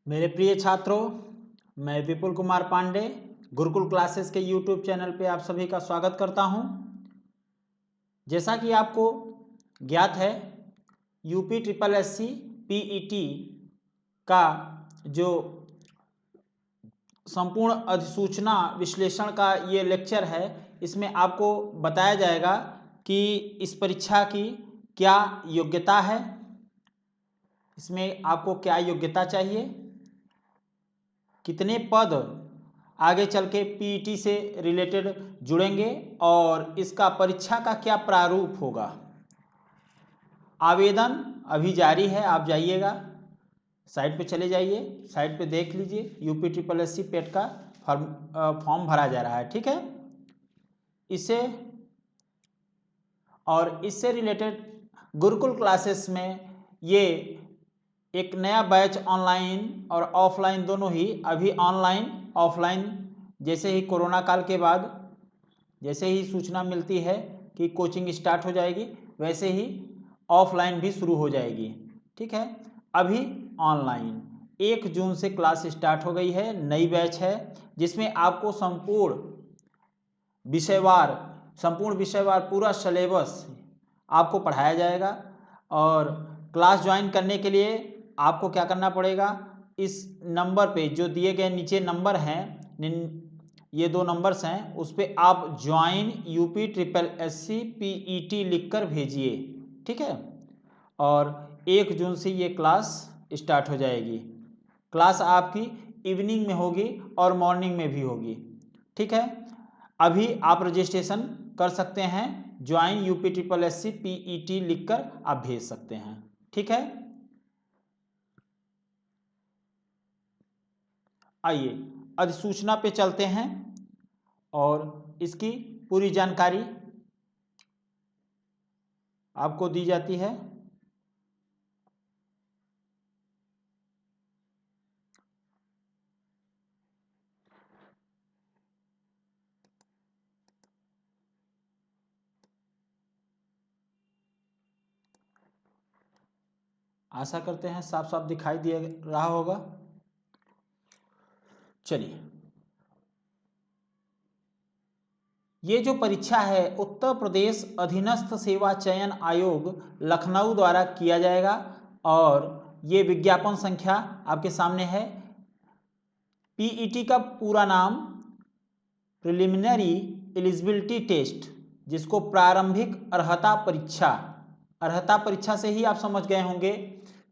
मेरे प्रिय छात्रों, मैं विपुल कुमार पांडे गुरुकुल क्लासेस के यूट्यूब चैनल पे आप सभी का स्वागत करता हूं। जैसा कि आपको ज्ञात है, यूपी ट्रिपल एससी पीईटी का जो संपूर्ण अधिसूचना विश्लेषण का ये लेक्चर है, इसमें आपको बताया जाएगा कि इस परीक्षा की क्या योग्यता है, इसमें आपको क्या योग्यता चाहिए, कितने पद आगे चल के पीईटी से रिलेटेड जुड़ेंगे और इसका परीक्षा का क्या प्रारूप होगा। आवेदन अभी जारी है, आप जाइएगा, साइट पे चले जाइए, साइट पे देख लीजिए, यूपी ट्रिपल एससी पेट का फॉर्म भरा जा रहा है, ठीक है। इससे रिलेटेड गुरुकुल क्लासेस में ये एक नया बैच ऑनलाइन और ऑफलाइन दोनों ही, अभी ऑनलाइन ऑफलाइन जैसे ही कोरोना काल के बाद जैसे ही सूचना मिलती है कि कोचिंग स्टार्ट हो जाएगी, वैसे ही ऑफलाइन भी शुरू हो जाएगी, ठीक है। अभी ऑनलाइन 1 जून से क्लास स्टार्ट हो गई है, नई बैच है जिसमें आपको संपूर्ण विषयवार पूरा सिलेबस आपको पढ़ाया जाएगा। और क्लास ज्वाइन करने के लिए आपको क्या करना पड़ेगा, इस नंबर पे जो दिए गए नीचे नंबर हैं, ये 2 नंबर्स हैं, उस पर आप join UP triple SC PET लिखकर भेजिए, ठीक है। और 1 जून से ये क्लास स्टार्ट हो जाएगी। क्लास आपकी इवनिंग में होगी और मॉर्निंग में भी होगी, ठीक है। अभी आप रजिस्ट्रेशन कर सकते हैं, join UP triple SC PET लिखकर आप भेज सकते हैं, ठीक है। आइए अधिसूचना पे चलते हैं और इसकी पूरी जानकारी आपको दी जाती है। आशा करते हैं साफ साफ दिखाई दे रहा होगा। चलिए, ये जो परीक्षा है उत्तर प्रदेश अधीनस्थ सेवा चयन आयोग लखनऊ द्वारा किया जाएगा और ये विज्ञापन संख्या आपके सामने है। पीईटी का पूरा नाम प्रिलिमिनरी एलिजिबिलिटी टेस्ट, जिसको प्रारंभिक अर्हता परीक्षा से ही आप समझ गए होंगे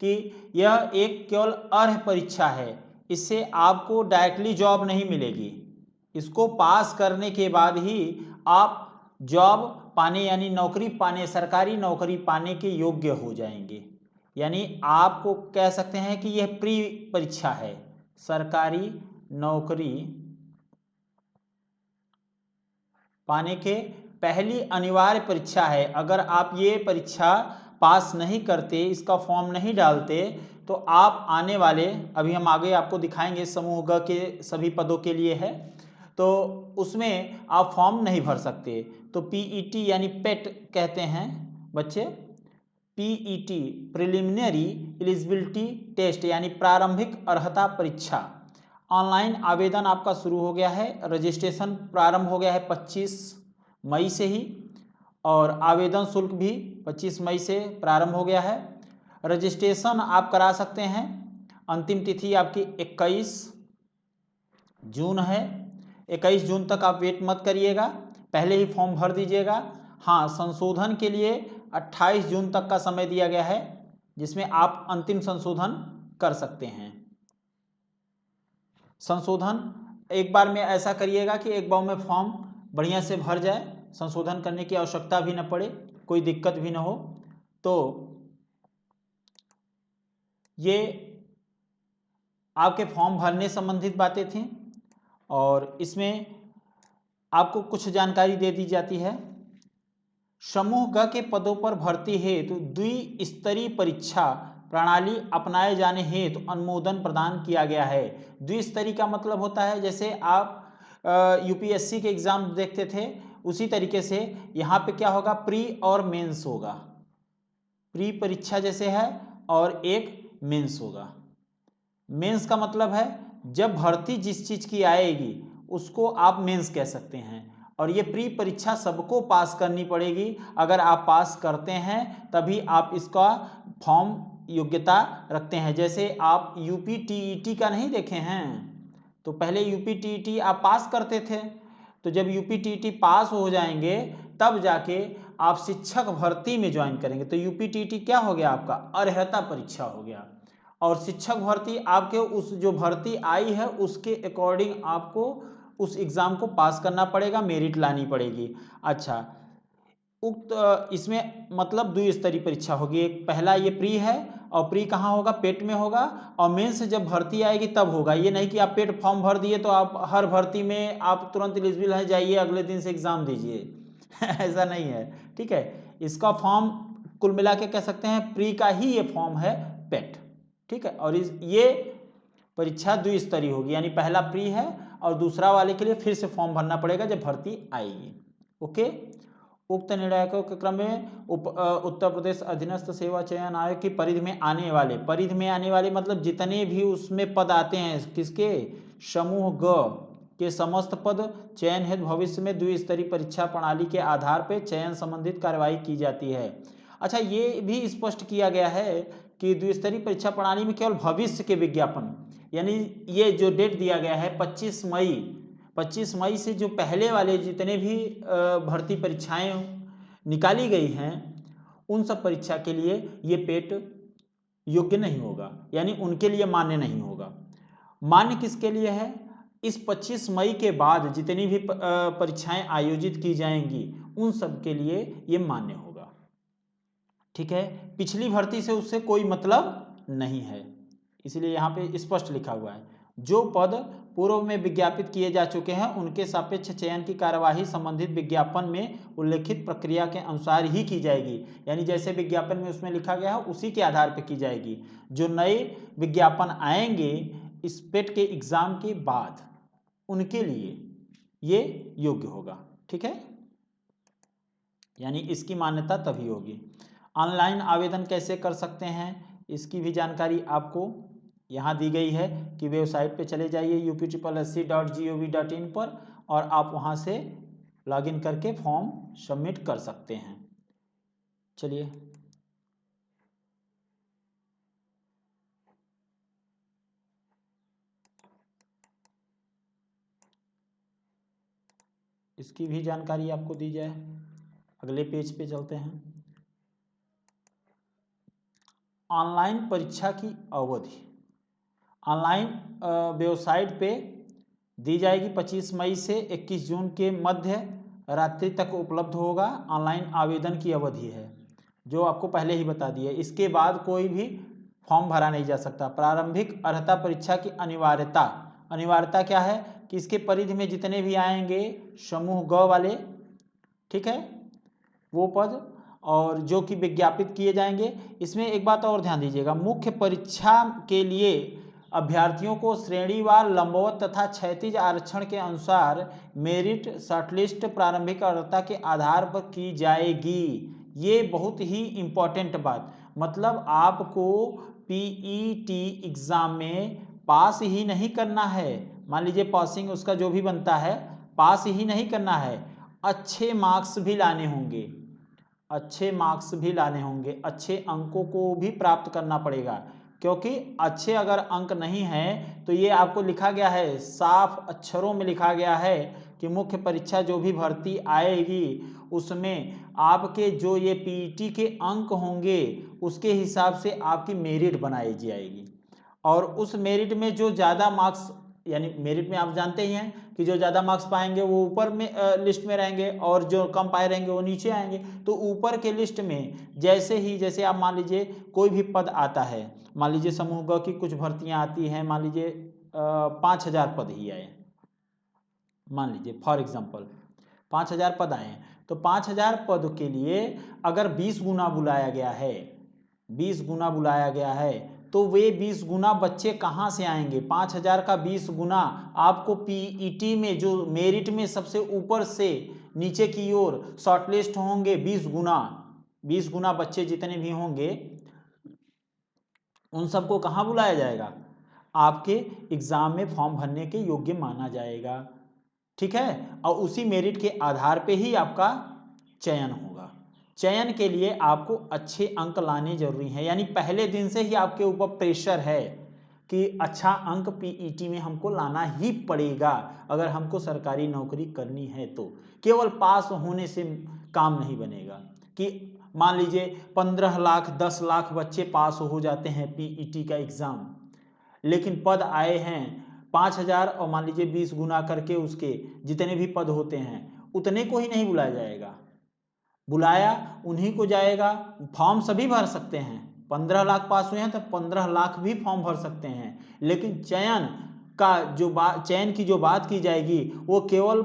कि यह एक केवल अर्ह परीक्षा है, इससे आपको डायरेक्टली जॉब नहीं मिलेगी। इसको पास करने के बाद ही आप जॉब पाने यानी नौकरी पाने, सरकारी नौकरी पाने के योग्य हो जाएंगे। यानी आपको कह सकते हैं कि यह प्री परीक्षा है, सरकारी नौकरी पाने के पहली अनिवार्य परीक्षा है। अगर आप ये परीक्षा पास नहीं करते, इसका फॉर्म नहीं डालते, तो आप आने वाले, अभी हम आगे आपको दिखाएंगे, समूह ग के सभी पदों के लिए है, तो उसमें आप फॉर्म नहीं भर सकते। तो पीईटी यानी पेट कहते हैं बच्चे, पीईटी प्रिलिमिनरी एलिजिबिलिटी टेस्ट यानी प्रारंभिक अर्हता परीक्षा। ऑनलाइन आवेदन आपका शुरू हो गया है, रजिस्ट्रेशन प्रारंभ हो गया है 25 मई से ही, और आवेदन शुल्क भी 25 मई से प्रारंभ हो गया है। रजिस्ट्रेशन आप करा सकते हैं, अंतिम तिथि आपकी 21 जून है। 21 जून तक आप वेट मत करिएगा, पहले ही फॉर्म भर दीजिएगा। हाँ, संशोधन के लिए 28 जून तक का समय दिया गया है, जिसमें आप अंतिम संशोधन कर सकते हैं। संशोधन एक बार में ऐसा करिएगा कि एक बार में फॉर्म बढ़िया से भर जाए, संशोधन करने की आवश्यकता भी न पड़े, कोई दिक्कत भी न हो। तो ये आपके फॉर्म भरने संबंधित बातें थी और इसमें आपको कुछ जानकारी दे दी जाती है। समूह ग के पदों पर भर्ती हेतु द्विस्तरीय परीक्षा प्रणाली अपनाए जाने हेतु अनुमोदन प्रदान किया गया है। द्विस्तरीय का मतलब होता है, जैसे आप यूपीएससी के एग्जाम देखते थे, उसी तरीके से यहाँ पे क्या होगा, प्री और मेंस होगा। प्री परीक्षा जैसे है और एक मेंस होगा। मेंस का मतलब है जब भर्ती जिस चीज की आएगी उसको आप मेंस कह सकते हैं। और ये प्री परीक्षा सबको पास करनी पड़ेगी। अगर आप पास करते हैं तभी आप इसका फॉर्म योग्यता रखते हैं। जैसे आप यूपी टीईटी का नहीं देखे हैं, तो पहले यूपी टीईटी आप पास करते थे, तो जब यूपी टीईटी पास हो जाएंगे तब जाके आप शिक्षक भर्ती में ज्वाइन करेंगे। तो यूपी टीईटी क्या हो गया? आपका अर्हता परीक्षा हो गया। और शिक्षक भर्ती आपके उस जो भर्ती आई है उसके अकॉर्डिंग आपको उस एग्जाम को पास करना पड़ेगा, मेरिट लानी पड़ेगी। अच्छा, उक्त इसमें मतलब द्विस्तरीय परीक्षा होगी। एक पहला ये प्री है, और प्री कहाँ होगा? पेट में होगा। और मेंस जब भर्ती आएगी तब होगा। ये नहीं कि आप पेट फॉर्म भर दिए तो आप हर भर्ती में आप तुरंत एलिजिबल है, जाइए अगले दिन से एग्जाम दीजिए ऐसा नहीं है, ठीक है। इसका फॉर्म कुल मिला के कह सकते हैं प्री का ही ये फॉर्म है पेट, ठीक है। और ये परीक्षा द्विस्तरीय होगी, यानी पहला प्री है और दूसरा वाले के लिए फिर से फॉर्म भरना पड़ेगा जब भर्ती आएगी। ओके। उक्त निर्णायकों के क्रम में उत्तर प्रदेश अधीनस्थ सेवा चयन आयोग की परिधि में आने वाले मतलब जितने भी उसमें पद आते हैं, किसके? समूह ग के समस्त पद चयन हेतु भविष्य में द्विस्तरीय परीक्षा प्रणाली के आधार पर चयन संबंधित कार्यवाही की जाती है। अच्छा, ये भी स्पष्ट किया गया है कि द्विस्तरीय परीक्षा प्रणाली में केवल भविष्य के विज्ञापन, यानी ये जो डेट दिया गया है 25 मई से जो पहले वाले जितने भी भर्ती परीक्षाएं निकाली गई हैं उन सब परीक्षा के लिए ये पेट योग्य नहीं होगा, यानी उनके लिए मान्य नहीं होगा। मान्य किसके लिए है? इस 25 मई के बाद जितनी भी परीक्षाएं आयोजित की जाएंगी उन सब के लिए ये मान्य होगा, ठीक है। पिछली भर्ती से उससे कोई मतलब नहीं है, इसलिए यहाँ पे स्पष्ट लिखा हुआ है जो पद पूर्व में विज्ञापित किए जा चुके हैं उनके सापेक्ष चयन की कार्यवाही संबंधित विज्ञापन में उल्लेखित प्रक्रिया के अनुसार ही की जाएगी। यानी जैसे विज्ञापन में उसमें लिखा गया है उसी के आधार पर की जाएगी। जो नए विज्ञापन आएंगे इस पेट के एग्जाम के बाद उनके लिए ये योग्य होगा, ठीक है। यानी इसकी मान्यता तभी होगी। ऑनलाइन आवेदन कैसे कर सकते हैं इसकी भी जानकारी आपको यहाँ दी गई है कि वेबसाइट पे चले जाइए upsc.gov.in पर और आप वहाँ से लॉगिन करके फॉर्म सबमिट कर सकते हैं। चलिए इसकी भी जानकारी आपको दी जाए। अगले पेज पे चलते हैं। ऑनलाइन परीक्षा की अवधि ऑनलाइन वेबसाइट पे दी जाएगी। 25 मई से 21 जून के मध्य रात्रि तक उपलब्ध होगा। ऑनलाइन आवेदन की अवधि है जो आपको पहले ही बता दी है। इसके बाद कोई भी फॉर्म भरा नहीं जा सकता। प्रारंभिक अर्हता परीक्षा की अनिवार्यता क्या है कि इसके परिधि में जितने भी आएंगे समूह ग वाले, ठीक है, वो पद और जो कि विज्ञापित किए जाएंगे। इसमें एक बात और ध्यान दीजिएगा, मुख्य परीक्षा के लिए अभ्यर्थियों को श्रेणीवार लंबवत तथा क्षैतिज आरक्षण के अनुसार मेरिट शॉर्टलिस्ट प्रारंभिक अर्हता के आधार पर की जाएगी। ये बहुत ही इम्पोर्टेंट बात, मतलब आपको पीईटी एग्जाम में पास ही नहीं करना है। मान लीजिए पासिंग उसका जो भी बनता है, पास ही नहीं करना है, अच्छे मार्क्स भी लाने होंगे, अच्छे अंकों को भी प्राप्त करना पड़ेगा। क्योंकि अच्छे अगर अंक नहीं हैं तो ये आपको लिखा गया है, साफ अक्षरों में लिखा गया है कि मुख्य परीक्षा जो भी भर्ती आएगी उसमें आपके जो ये पीईटी के अंक होंगे उसके हिसाब से आपकी मेरिट बनाई जाएगी। और उस मेरिट में जो ज़्यादा मार्क्स, यानी मेरिट में आप जानते ही हैं कि जो ज़्यादा मार्क्स पाएंगे वो ऊपर में लिस्ट में रहेंगे और जो कम पाए रहेंगे वो नीचे आएंगे। तो ऊपर के लिस्ट में जैसे आप मान लीजिए कोई भी पद आता है, मान लीजिए समूह ग की कुछ भर्तियां आती हैं, मान लीजिए 5000 पद ही आए, मान लीजिए फॉर एग्जांपल 5000 पद आए हैं, तो 5000 पद के लिए अगर 20 गुना बुलाया गया है तो वे 20 गुना बच्चे कहाँ से आएंगे? 5000 का 20 गुना आपको पीईटी में जो मेरिट में सबसे ऊपर से नीचे की ओर शॉर्टलिस्ट होंगे 20 गुना बच्चे जितने भी होंगे उन सबको कहाँ बुलाया जाएगा? आपके एग्जाम में फॉर्म भरने के योग्य माना जाएगा, ठीक है। और उसी मेरिट के आधार पे ही आपका चयन होगा। चयन के लिए आपको अच्छे अंक लाने जरूरी हैं, यानी पहले दिन से ही आपके ऊपर प्रेशर है कि अच्छा अंक पीईटी में हमको लाना ही पड़ेगा अगर हमको सरकारी नौकरी करनी है। तो केवल पास होने से काम नहीं बनेगा कि मान लीजिए 15 लाख 10 लाख बच्चे पास हो जाते हैं पीईटी का एग्जाम, लेकिन पद आए हैं 5000 और मान लीजिए 20 गुना करके उसके जितने भी पद होते हैं उतने को ही नहीं बुलाया जाएगा। बुलाया उन्हीं को जाएगा। फॉर्म सभी भर सकते हैं, 15 लाख पास हुए हैं तो 15 लाख भी फॉर्म भर सकते हैं, लेकिन चयन की जो बात की जाएगी वो केवल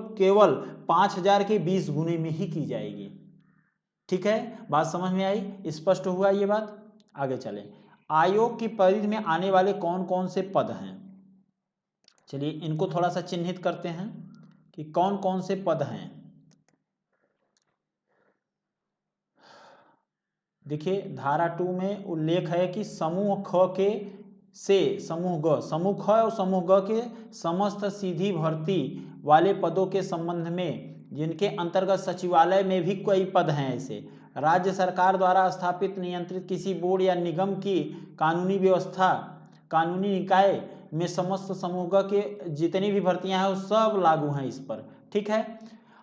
5000 के 20 गुने में ही की जाएगी, ठीक है। बात समझ में आई, स्पष्ट हुआ ये बात। आगे चले, आयोग की परिधि में आने वाले कौन कौन से पद हैं। चलिए इनको थोड़ा सा चिन्हित करते हैं कि कौन कौन से पद हैं। देखिए धारा 2 में उल्लेख है कि समूह ख के से समूह ख और समूह ग के समस्त सीधी भर्ती वाले पदों के संबंध में जिनके अंतर्गत सचिवालय में भी कई पद हैं, ऐसे राज्य सरकार द्वारा स्थापित नियंत्रित किसी बोर्ड या निगम की कानूनी व्यवस्था कानूनी निकाय में समस्त समूह ग के जितनी भी भर्तियां हैं वो सब लागू हैं इस पर, ठीक है।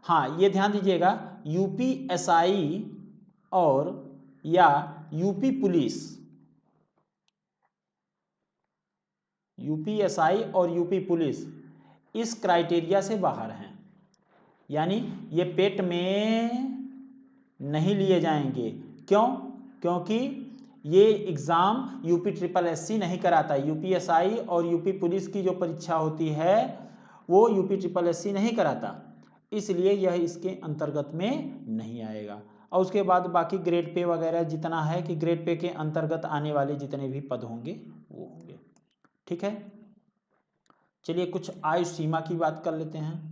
हाँ ये ध्यान दीजिएगा, यूपीएसआई और या यूपी पुलिस, यूपीएसआई और यूपी पुलिस इस क्राइटेरिया से बाहर हैं, यानी ये पेट में नहीं लिए जाएंगे। क्यों? क्योंकि ये एग्जाम यूपी SSS नहीं कराता। यूपीएसआई और यूपी पुलिस की जो परीक्षा होती है वो यूपी SSS नहीं कराता, इसलिए यह इसके अंतर्गत में नहीं आएगा। और उसके बाद बाकी ग्रेड पे वगैरह जितना है कि ग्रेड पे के अंतर्गत आने वाले जितने भी पद होंगे वो होंगे, ठीक है। चलिए कुछ आयु सीमा की बात कर लेते हैं।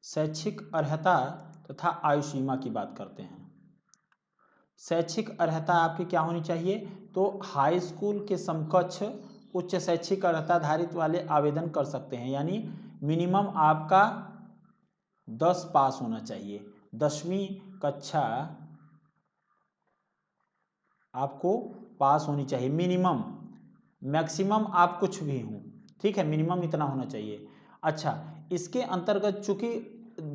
शैक्षिक अर्हता तथा आयु सीमा की बात करते हैं। शैक्षिक अर्हता आपकी क्या होनी चाहिए, तो हाई स्कूल के समकक्ष उच्च शैक्षिक अर्हता धारित वाले आवेदन कर सकते हैं, यानी मिनिमम आपका 10 पास होना चाहिए, 10वीं कक्षा आपको पास होनी चाहिए मिनिमम। मैक्सिमम आप कुछ भी हो, ठीक है, मिनिमम इतना होना चाहिए। अच्छा, इसके अंतर्गत चूंकि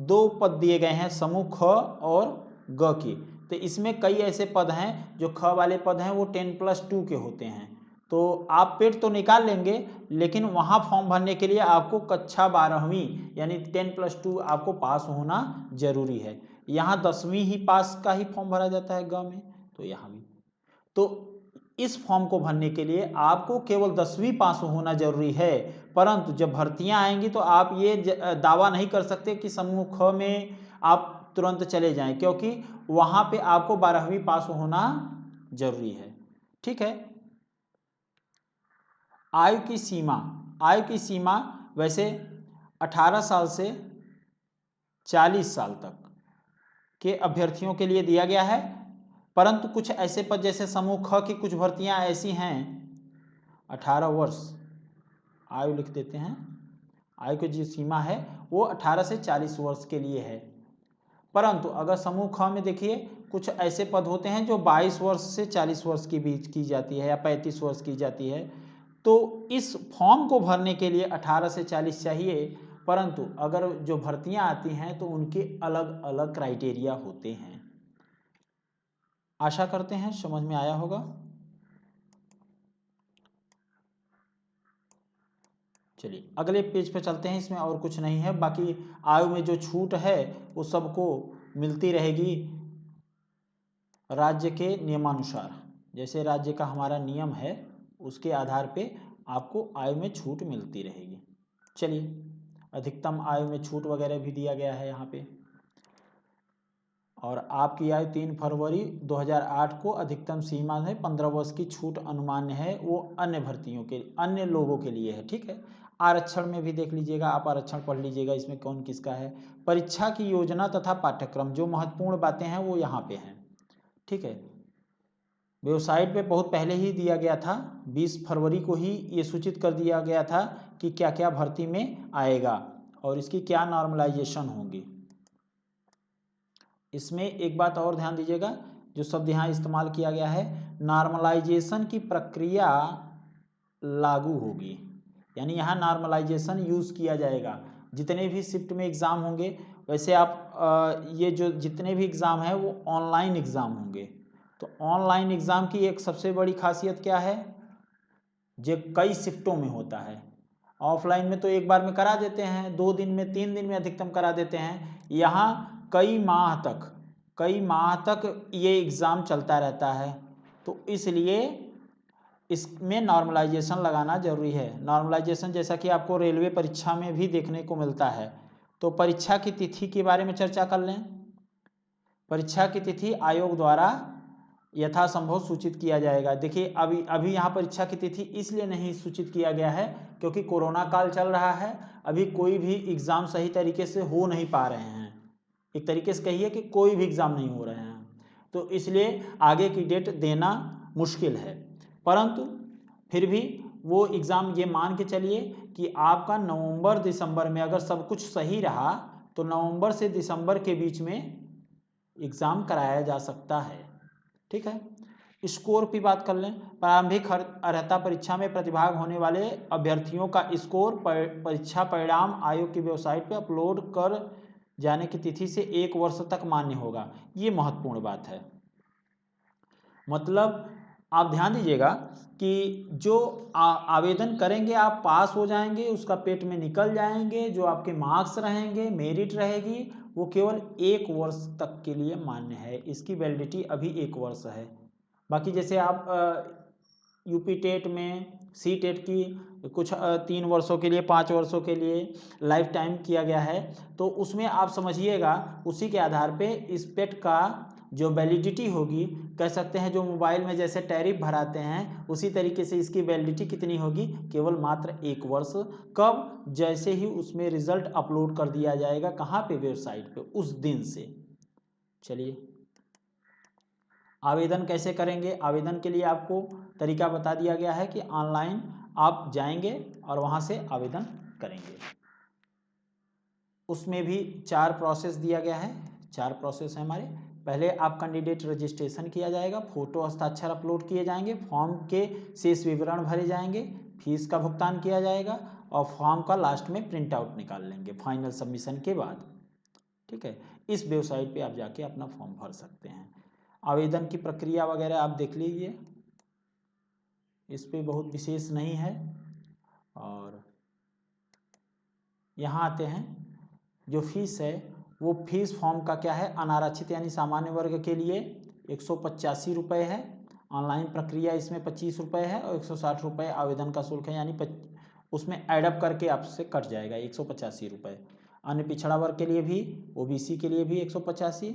2 पद दिए गए हैं समूह ख और ग के, तो इसमें कई ऐसे पद हैं जो ख वाले पद हैं वो 10+2 के होते हैं। तो आप पेट तो निकाल लेंगे, लेकिन वहाँ फॉर्म भरने के लिए आपको कक्षा 12वीं यानी 10+2 आपको पास होना जरूरी है। यहाँ 10वीं ही पास का ही फॉर्म भरा जाता है ग में, तो यहाँ भी। तो इस फॉर्म को भरने के लिए आपको केवल 10वीं पास होना जरूरी है, परंतु जब भर्तियां आएंगी तो आप ये दावा नहीं कर सकते कि समूह ख में आप तुरंत चले जाएं, क्योंकि वहां पे आपको 12वीं पास होना जरूरी है, ठीक है। आयु की सीमा वैसे 18 साल से 40 साल तक के अभ्यर्थियों के लिए दिया गया है, परंतु कुछ ऐसे पद जैसे समूह ख की कुछ भर्तियां ऐसी हैं 18 वर्ष आयु लिख देते हैं। आयु की जो सीमा है वो 18 से 40 वर्ष के लिए है, परंतु अगर समूह ख में देखिए कुछ ऐसे पद होते हैं जो 22 वर्ष से 40 वर्ष के बीच की जाती है या 35 वर्ष की जाती है। तो इस फॉर्म को भरने के लिए 18 से 40 चाहिए, परंतु अगर जो भर्तियां आती हैं तो उनके अलग अलग क्राइटेरिया होते हैं। आशा करते हैं समझ में आया होगा। चलिए अगले पेज पे चलते हैं, इसमें और कुछ नहीं है, बाकी आयु में जो छूट है वो सबको मिलती रहेगी राज्य के नियमानुसार। जैसे राज्य का हमारा नियम है उसके आधार पे आपको आयु में छूट मिलती रहेगी। चलिए अधिकतम आयु में छूट वगैरह भी दिया गया है यहाँ पे। और आपकी आयु 3 फरवरी 2008 को अधिकतम सीमा है 15 वर्ष की छूट अनुमान्य है, वो अन्य भर्तियों के अन्य लोगों के लिए है, ठीक है। आरक्षण में भी देख लीजिएगा, आप आरक्षण पढ़ लीजिएगा इसमें कौन किसका है। परीक्षा की योजना तथा पाठ्यक्रम, जो महत्वपूर्ण बातें हैं वो यहाँ पे हैं, ठीक है। वेबसाइट पे बहुत पहले ही दिया गया था, 20 फरवरी को ही ये सूचित कर दिया गया था कि क्या क्या भर्ती में आएगा और इसकी क्या नॉर्मलाइजेशन होगी। इसमें एक बात और ध्यान दीजिएगा, जो शब्द यहाँ इस्तेमाल किया गया है, नॉर्मलाइजेशन की प्रक्रिया लागू होगी, यानी यहाँ नॉर्मलाइजेशन यूज़ किया जाएगा। जितने भी शिफ्ट में एग्ज़ाम होंगे, वैसे आप ये जो जितने भी एग्ज़ाम हैं वो ऑनलाइन एग्ज़ाम होंगे। तो ऑनलाइन एग्ज़ाम की एक सबसे बड़ी खासियत क्या है, जो कई शिफ्टों में होता है। ऑफलाइन में तो एक बार में करा देते हैं, 2 दिन में 3 दिन में अधिकतम करा देते हैं। यहाँ कई माह तक ये एग्ज़ाम चलता रहता है। तो इसलिए इसमें नॉर्मलाइजेशन लगाना जरूरी है। नॉर्मलाइजेशन जैसा कि आपको रेलवे परीक्षा में भी देखने को मिलता है। तो परीक्षा की तिथि के बारे में चर्चा कर लें। परीक्षा की तिथि आयोग द्वारा यथासंभव सूचित किया जाएगा। देखिए अभी यहाँ परीक्षा की तिथि इसलिए नहीं सूचित किया गया है क्योंकि कोरोना काल चल रहा है, अभी कोई भी एग्ज़ाम सही तरीके से हो नहीं पा रहे हैं। एक तरीके से कहिए कि कोई भी एग्ज़ाम नहीं हो रहे हैं, तो इसलिए आगे की डेट देना मुश्किल है। परंतु फिर भी वो एग्ज़ाम, ये मान के चलिए कि आपका नवंबर दिसंबर में अगर सब कुछ सही रहा तो नवंबर से दिसंबर के बीच में एग्ज़ाम कराया जा सकता है, ठीक है। स्कोर की बात कर लें। प्रारंभिक अर्हता परीक्षा में प्रतिभाग होने वाले अभ्यर्थियों का स्कोर परीक्षा परिणाम आयोग की वेबसाइट पर अपलोड कर जाने की तिथि से 1 वर्ष तक मान्य होगा। ये महत्वपूर्ण बात है। मतलब आप ध्यान दीजिएगा कि जो आवेदन करेंगे आप पास हो जाएंगे, उसका पेट में निकल जाएंगे, जो आपके मार्क्स रहेंगे, मेरिट रहेगी, वो केवल 1 वर्ष तक के लिए मान्य है। इसकी वैलिडिटी अभी 1 वर्ष है। बाकी जैसे आप यूपी टेट में, सी टेट की कुछ 3 वर्षों के लिए, 5 वर्षों के लिए लाइफ टाइम किया गया है, तो उसमें आप समझिएगा उसी के आधार पे इस पेट का जो वैलिडिटी होगी, कह सकते हैं जो मोबाइल में जैसे टैरिफ भराते हैं उसी तरीके से इसकी वैलिडिटी कितनी होगी, केवल मात्र 1 वर्ष। कब? जैसे ही उसमें रिजल्ट अपलोड कर दिया जाएगा, कहाँ पे? वेबसाइट पे, उस दिन से। चलिए आवेदन कैसे करेंगे। आवेदन के लिए आपको तरीका बता दिया गया है कि ऑनलाइन आप जाएंगे और वहाँ से आवेदन करेंगे। उसमें भी 4 प्रोसेस दिया गया है। 4 प्रोसेस है हमारे। पहले आप कैंडिडेट रजिस्ट्रेशन किया जाएगा, फोटो हस्ताक्षर अपलोड किए जाएंगे, फॉर्म के शेष विवरण भरे जाएंगे, फीस का भुगतान किया जाएगा और फॉर्म का लास्ट में प्रिंट आउट निकाल लेंगे फाइनल सबमिशन के बाद, ठीक है। इस वेबसाइट पे आप जाके अपना फॉर्म भर सकते हैं। आवेदन की प्रक्रिया वगैरह आप देख लीजिए, इस पे बहुत विशेष नहीं है। और यहाँ आते हैं, जो फीस है वो फीस फॉर्म का क्या है, अनारक्षित यानी सामान्य वर्ग के लिए 185 रुपये है। ऑनलाइन प्रक्रिया इसमें 25 रुपये है और 160 रुपये आवेदन का शुल्क है, यानी उसमें एडअप करके आपसे कट जाएगा 185 रुपये। अन्य पिछड़ा वर्ग के लिए भी, ओबीसी के लिए भी 185,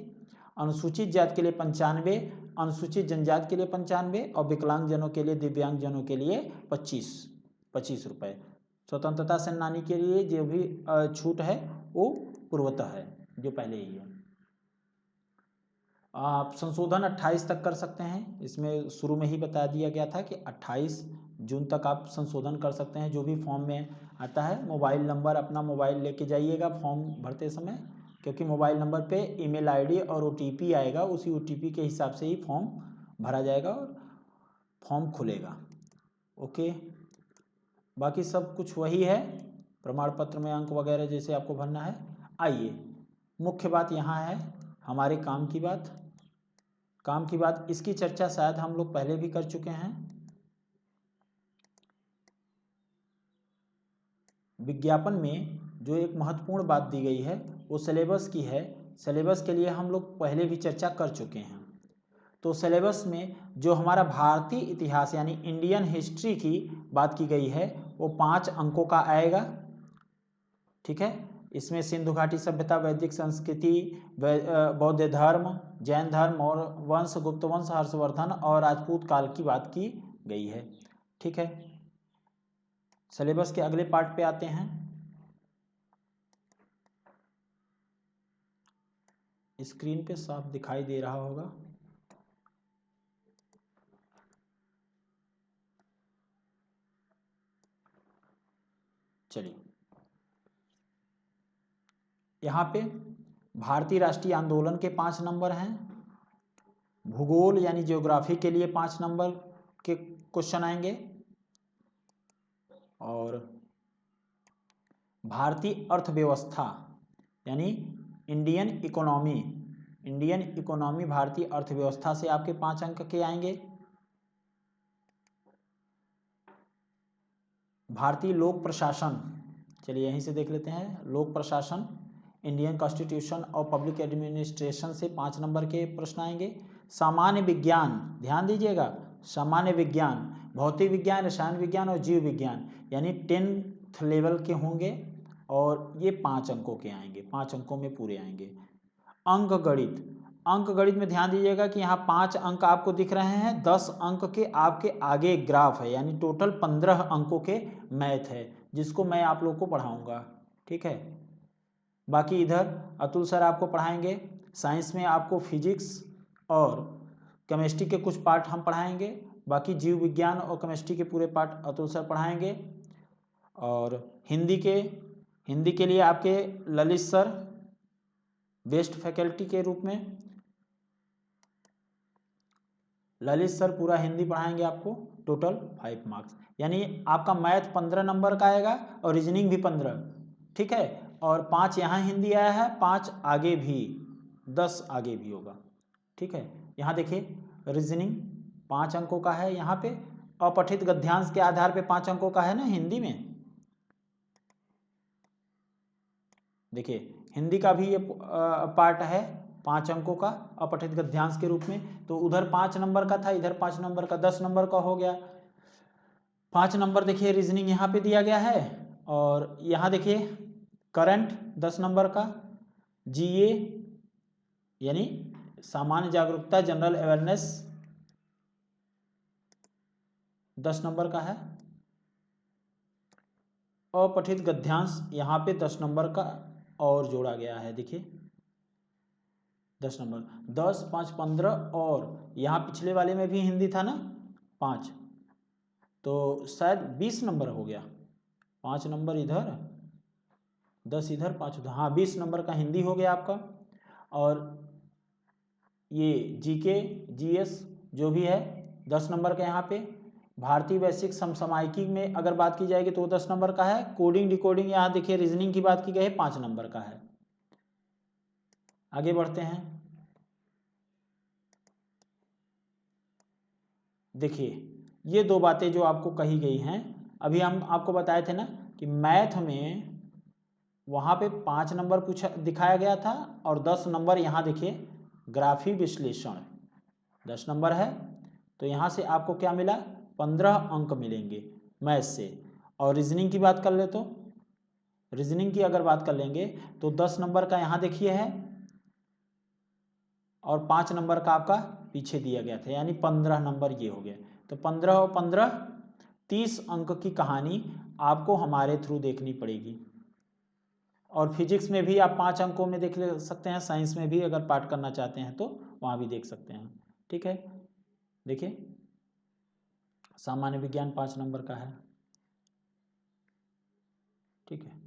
अनुसूचित जाति के लिए 95, अनुसूचित जनजाति के लिए 95 और विकलांगजनों के लिए, दिव्यांगजनों के लिए 25 रुपये। स्वतंत्रता सेनानी के लिए जो भी छूट है वो पूर्वतः है, जो पहले ही है। आप संशोधन 28 तक कर सकते हैं। इसमें शुरू में ही बता दिया गया था कि 28 जून तक आप संशोधन कर सकते हैं जो भी फॉर्म में आता है। मोबाइल नंबर, अपना मोबाइल लेके जाइएगा फॉर्म भरते समय, क्योंकि मोबाइल नंबर पे ईमेल आईडी और ओटीपी आएगा, उसी ओटीपी के हिसाब से ही फॉर्म भरा जाएगा और फॉर्म खुलेगा। ओके, बाकी सब कुछ वही है, प्रमाण पत्र में अंक वगैरह जैसे आपको भरना है। आइए मुख्य बात यहाँ है, हमारे काम की बात। इसकी चर्चा शायद हम लोग पहले भी कर चुके हैं। विज्ञापन में जो एक महत्वपूर्ण बात दी गई है वो सिलेबस की है। सिलेबस के लिए हम लोग पहले भी चर्चा कर चुके हैं। तो सिलेबस में जो हमारा भारतीय इतिहास यानी इंडियन हिस्ट्री की बात की गई है वो 5 अंकों का आएगा, ठीक है। इसमें सिंधु घाटी सभ्यता, वैदिक संस्कृति, बौद्ध धर्म, जैन धर्म और वंश, गुप्त वंश, हर्षवर्धन और राजपूत काल की बात की गई है, ठीक है। सिलेबस के अगले पार्ट पे आते हैं। स्क्रीन पे साफ दिखाई दे रहा होगा। चलिए, यहाँ पे भारतीय राष्ट्रीय आंदोलन के 5 नंबर हैं। भूगोल यानी ज्योग्राफी के लिए 5 नंबर के क्वेश्चन आएंगे। और भारतीय अर्थव्यवस्था यानी इंडियन इकोनॉमी भारतीय अर्थव्यवस्था से आपके 5 अंक के आएंगे। भारतीय लोक प्रशासन, चलिए यहीं से देख लेते हैं। लोक प्रशासन, इंडियन कॉन्स्टिट्यूशन और पब्लिक एडमिनिस्ट्रेशन से 5 नंबर के प्रश्न आएंगे। सामान्य विज्ञान, ध्यान दीजिएगा, सामान्य विज्ञान, भौतिक विज्ञान, रसायन विज्ञान और जीव विज्ञान यानी 10th लेवल के होंगे और ये 5 अंकों के आएंगे, 5 अंकों में पूरे आएंगे। अंक गणित में ध्यान दीजिएगा कि यहाँ 5 अंक आपको दिख रहे हैं, 10 अंक के आपके आगे ग्राफ है, यानी टोटल 15 अंकों के मैथ है, जिसको मैं आप लोग को पढ़ाऊंगा। ठीक है, बाकी इधर अतुल सर आपको पढ़ाएंगे। साइंस में आपको फिजिक्स और केमिस्ट्री के कुछ पार्ट हम पढ़ाएंगे, बाकी जीव विज्ञान और केमिस्ट्री के पूरे पार्ट अतुल सर पढ़ाएंगे। और हिंदी के लिए आपके ललित सर बेस्ट फैकल्टी के रूप में, ललित सर पूरा हिंदी पढ़ाएंगे आपको, टोटल 5 मार्क्स, यानी आपका मैथ 15 नंबर का आएगा और रीजनिंग भी 15। ठीक है, और 5 यहाँ हिंदी आया है, 5 आगे भी, 10 आगे भी होगा। ठीक है, यहाँ देखिए रीजनिंग 5 अंकों का है, यहाँ पे अपठित गद्यांश के आधार पे 5 अंकों का है ना हिंदी में। देखिए हिंदी का भी ये पार्ट है 5 अंकों का अपठित गद्यांश के रूप में, तो उधर 5 नंबर का था, इधर 5 नंबर का, 10 नंबर का हो गया। 5 नंबर देखिए रीजनिंग यहाँ पे दिया गया है, और यहाँ देखिए करंट 10 नंबर का, जीए यानी सामान्य जागरूकता जनरल अवेयरनेस 10 नंबर का है, अपठित गद्यांश यहाँ पे 10 नंबर का और जोड़ा गया है। देखिए 10 नंबर, 10, 5, 15, और यहाँ पिछले वाले में भी हिंदी था ना 5, तो शायद 20 नंबर हो गया। 5 नंबर इधर, 10 इधर, 5 उधर, हाँ 20 नंबर का हिंदी हो गया आपका। और ये जीके जीएस जो भी है 10 नंबर का यहाँ पे। भारतीय वैश्विक समसामयिकी में अगर बात की जाएगी तो 10 नंबर का है। कोडिंग डिकोडिंग यहाँ देखिए रीजनिंग की बात की गई है 5 नंबर का है। आगे बढ़ते हैं, देखिए ये 2 बातें जो आपको कही गई हैं, अभी हम आपको बताए थे ना कि मैथ में वहाँ पे 5 नंबर पूछा दिखाया गया था, और 10 नंबर यहाँ देखिए ग्राफी विश्लेषण 10 नंबर है, तो यहाँ से आपको क्या मिला, 15 अंक मिलेंगे मैथ से। और रीजनिंग की बात कर ले तो रीजनिंग की अगर बात कर लेंगे तो 10 नंबर का यहाँ देखिए है, और 5 नंबर का आपका पीछे दिया गया था, यानी 15 नंबर ये हो गया। तो 15 और 15 30 अंक की कहानी आपको हमारे थ्रू देखनी पड़ेगी। और फिजिक्स में भी आप 5 अंकों में देख ले सकते हैं, साइंस में भी अगर पार्ट करना चाहते हैं तो वहाँ भी देख सकते हैं। ठीक है, देखिए सामान्य विज्ञान 5 नंबर का है। ठीक है,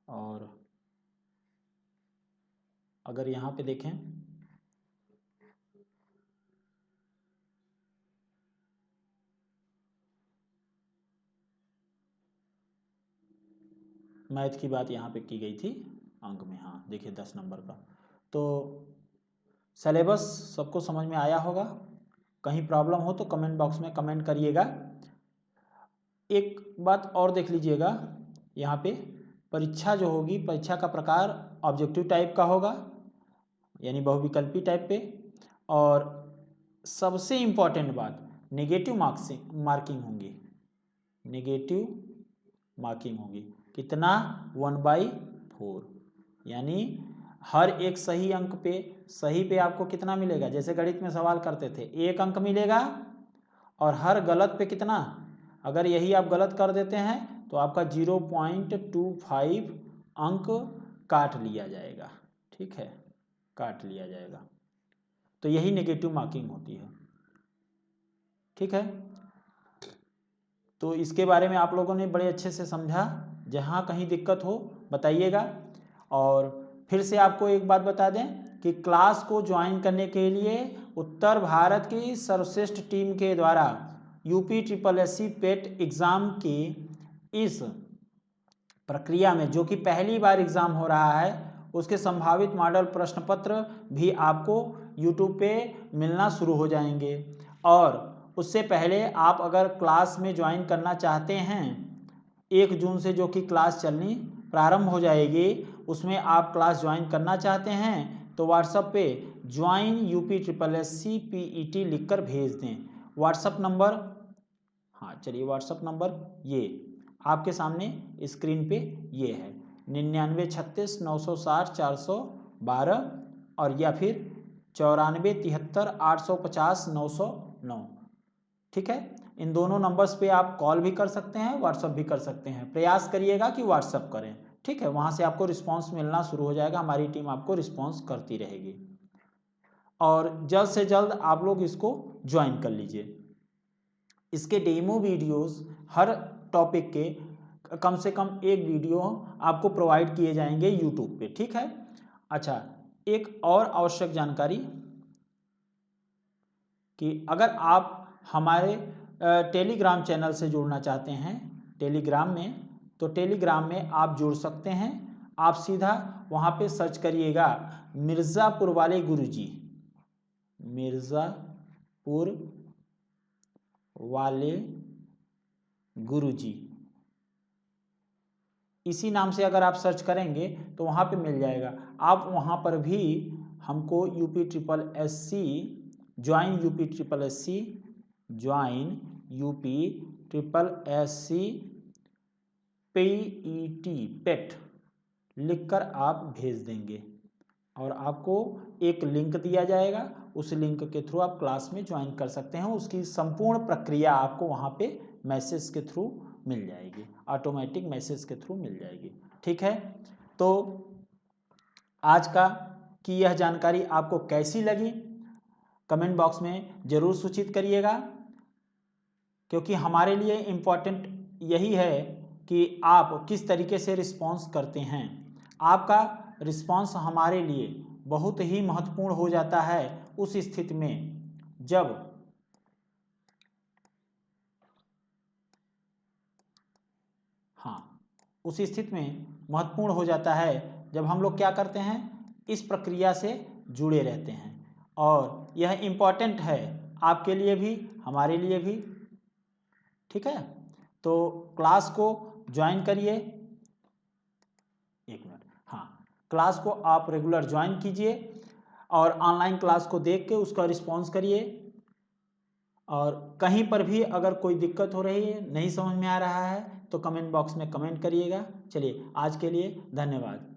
और अगर यहाँ पे देखें मैथ की बात यहाँ पे की गई थी अंक में, हाँ देखिए 10 नंबर का। तो सिलेबस सबको समझ में आया होगा, कहीं प्रॉब्लम हो तो कमेंट बॉक्स में कमेंट करिएगा। एक बात और देख लीजिएगा, यहाँ पे परीक्षा जो होगी, परीक्षा का प्रकार ऑब्जेक्टिव टाइप का होगा, यानी बहुविकल्पी टाइप पे, और सबसे इम्पॉर्टेंट बात नेगेटिव मार्किंग होंगी, नेगेटिव मार्किंग होगी। कितना, 1/4, यानी हर एक सही अंक पे, सही पे आपको कितना मिलेगा, जैसे गणित में सवाल करते थे 1 अंक मिलेगा, और हर गलत पे कितना, अगर यही आप गलत कर देते हैं तो आपका 0.25 अंक काट लिया जाएगा। ठीक है, काट लिया जाएगा। तो यही नेगेटिव मार्किंग होती है। ठीक है, तो इसके बारे में आप लोगों ने बड़े अच्छे से समझा। जहाँ कहीं दिक्कत हो बताइएगा। और फिर से आपको एक बात बता दें कि क्लास को ज्वाइन करने के लिए उत्तर भारत की सर्वश्रेष्ठ टीम के द्वारा UPSSC पेट एग्ज़ाम की इस प्रक्रिया में, जो कि पहली बार एग्ज़ाम हो रहा है, उसके संभावित मॉडल प्रश्न पत्र भी आपको YouTube पे मिलना शुरू हो जाएंगे। और उससे पहले आप अगर क्लास में ज्वाइन करना चाहते हैं, 1 जून से जो कि क्लास चलनी प्रारंभ हो जाएगी, उसमें आप क्लास ज्वाइन करना चाहते हैं तो व्हाट्सएप पे ज्वाइन UPSSC PET लिखकर भेज दें। व्हाट्सएप नंबर, हाँ चलिए, व्हाट्सएप नंबर ये आपके सामने स्क्रीन पे ये है 9936 960 412 और या फिर 94 73 850 909। ठीक है, इन दोनों नंबर्स पे आप कॉल भी कर सकते हैं, व्हाट्सएप भी कर सकते हैं। प्रयास करिएगा कि व्हाट्सएप करें। ठीक है, वहाँ से आपको रिस्पांस मिलना शुरू हो जाएगा, हमारी टीम आपको रिस्पांस करती रहेगी। और जल्द से जल्द आप लोग इसको ज्वाइन कर लीजिए। इसके डेमो वीडियोस हर टॉपिक के कम से कम एक वीडियो आपको प्रोवाइड किए जाएंगे यूट्यूब पे। ठीक है, अच्छा, एक और आवश्यक जानकारी कि अगर आप हमारे टेलीग्राम चैनल से जुड़ना चाहते हैं टेलीग्राम में, तो टेलीग्राम में आप जुड़ सकते हैं। आप सीधा वहाँ पे सर्च करिएगा मिर्ज़ापुर वाले गुरुजी, मिर्ज़ापुर वाले गुरुजी, इसी नाम से अगर आप सर्च करेंगे तो वहाँ पे मिल जाएगा। आप वहाँ पर भी हमको UPSSC join UPSSC join UPSSC PET पेट लिखकर आप भेज देंगे और आपको एक लिंक दिया जाएगा। उस लिंक के थ्रू आप क्लास में ज्वाइन कर सकते हैं। उसकी संपूर्ण प्रक्रिया आपको वहाँ पे मैसेज के थ्रू मिल जाएगी, ऑटोमेटिक मैसेज के थ्रू मिल जाएगी। ठीक है, तो आज की यह जानकारी आपको कैसी लगी कमेंट बॉक्स में ज़रूर सूचित करिएगा, क्योंकि हमारे लिए इम्पॉर्टेंट यही है कि आप किस तरीके से रिस्पॉन्स करते हैं। आपका रिस्पॉन्स हमारे लिए बहुत ही महत्वपूर्ण हो जाता है उस स्थिति में जब उस स्थिति में महत्वपूर्ण हो जाता है जब हम लोग क्या करते हैं, इस प्रक्रिया से जुड़े रहते हैं। और यह इम्पॉर्टेंट है आपके लिए भी, हमारे लिए भी। ठीक है, तो क्लास को ज्वाइन करिए। एक मिनट, हाँ, क्लास को आप रेगुलर ज्वाइन कीजिए और ऑनलाइन क्लास को देख के उसका रिस्पॉन्स करिए। और कहीं पर भी अगर कोई दिक्कत हो रही है, नहीं समझ में आ रहा है, तो कमेंट बॉक्स में कमेंट करिएगा। चलिए, आज के लिए धन्यवाद।